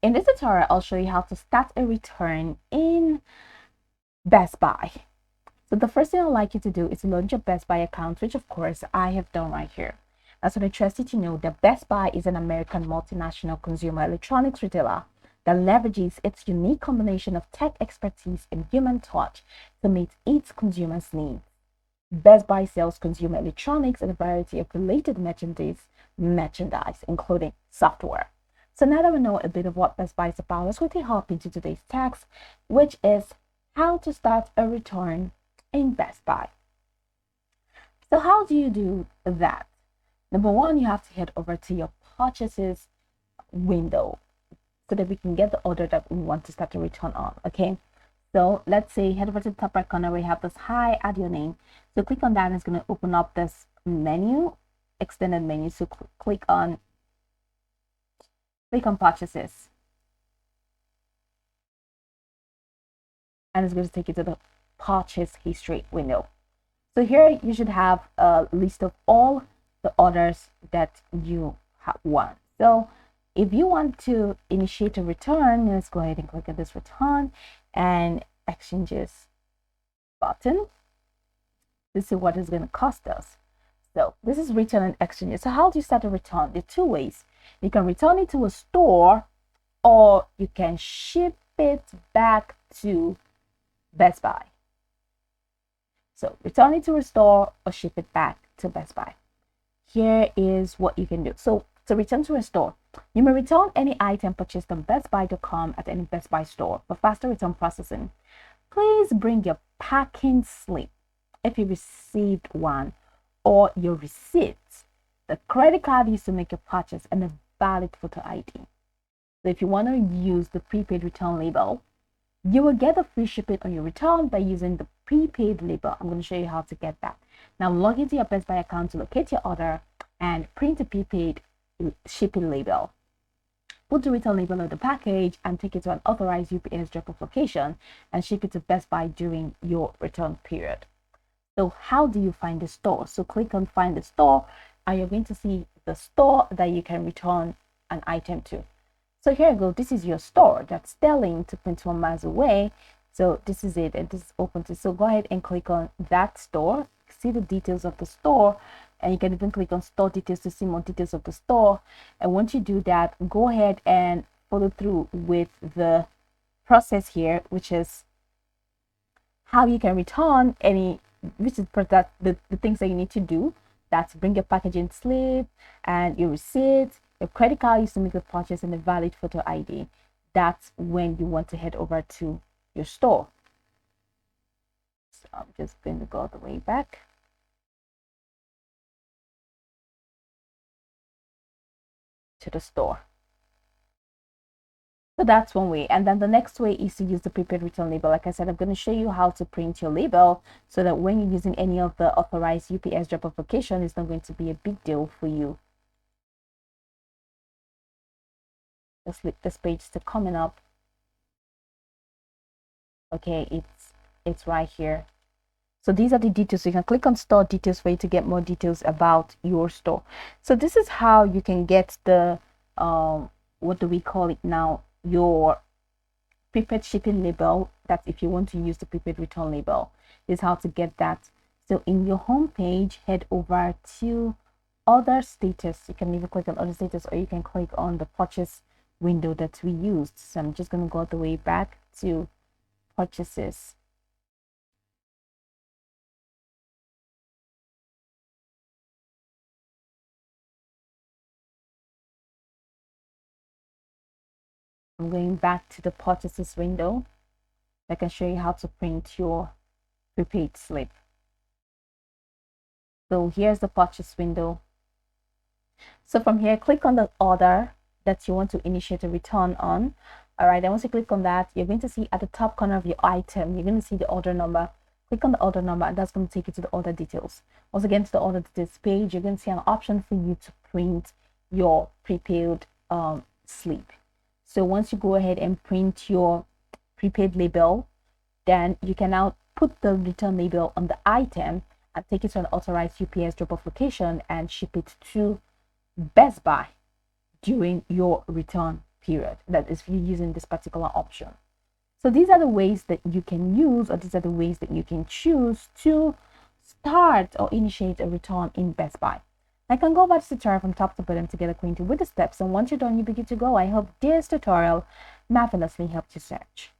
In this tutorial, I'll show you how to start a return in Best Buy. So the first thing I'd like you to do is to launch your Best Buy account, which of course I have done right here. That's what I trust you to know that Best Buy is an American multinational consumer electronics retailer that leverages its unique combination of tech expertise and human touch to meet its consumers' needs. Best Buy sells consumer electronics and a variety of related merchandise, including software. So now that we know a bit of what Best Buy is about, let's quickly hop into today's text, which is how to start a return in Best Buy. So how do you do that? Number one, you have to head over to your purchases window so that we can get the order that we want to start a return on. Okay, so let's say head over to the top right corner where you have this hi, add your name. So click on that and it's going to open up this menu, extended menu. So click on purchases, and it's going to take you to the purchase history window. So here you should have a list of all the orders that you want. So if you want to initiate a return, let's go ahead and click on this return and exchanges button. This is what it's going to cost us. So this is return and exchanges. So how do you start a return? There are two ways. You can return it to a store, or you can ship it back to Best Buy. So return it to a store or ship it back to Best Buy. Here is what you can do. So to return to a store, you may return any item purchased on bestbuy.com at any Best Buy store. For faster return processing, please bring your packing slip if you received one, or your receipt, the credit card used to make your purchase, and a valid photo ID. So if you want to use the prepaid return label, you will get a free shipping on your return by using the prepaid label. I'm going to show you how to get that. Now log into your Best Buy account to locate your order and print a prepaid shipping label. Put the return label on the package and take it to an authorized UPS drop-off location and ship it to Best Buy during your return period. So how do you find the store? So click on find the store and you're going to see the store that you can return an item to. So here you go. This is your store that's Sterling 2.1 miles away. So this is it, and this is open to. So go ahead and click on that store. See the details of the store, and you can even click on store details to see more details of the store. And once you do that, go ahead and follow through with the process here, which is how you can return any, which is the things that you need to do. That's bring your packaging slip and your receipt, your credit card used to make the purchase, and a valid photo ID. That's when you want to head over to your store. So I'm just going to go all the way back to the store. So that's one way. And then the next way is to use the prepaid return label. Like I said, I'm going to show you how to print your label so that when you're using any of the authorized UPS drop-off location, it's not going to be a big deal for you. Just leave this page to coming up. Okay, it's right here. So these are the details. So you can click on store details for you to get more details about your store. So this is how you can get the what do we call it now, your prepaid shipping label. That's if you want to use the prepaid return label, is how to get that. So in your home page, head over to other status. You can even click on other status, or you can click on the purchase window that we used. So I'm just going to go all the way back to purchases. I'm going back to the purchases window. I can show you how to print your prepaid slip. So here's the purchase window. So from here, click on the order that you want to initiate a return on. All right, then once you click on that, you're going to see at the top corner of your item, you're going to see the order number. Click on the order number, and that's going to take you to the order details. Once again, to the order details page, you're going to see an option for you to print your prepaid slip. So once you go ahead and print your prepaid label, then you can now put the return label on the item and take it to an authorized UPS drop-off location and ship it to Best Buy during your return period. That is, if you're using this particular option. So these are the ways that you can use, or these are the ways that you can choose to start or initiate a return in Best Buy. I can go over this tutorial from top to bottom to get acquainted with the steps, and once you're done, you begin to go. I hope this tutorial marvelously helped you search.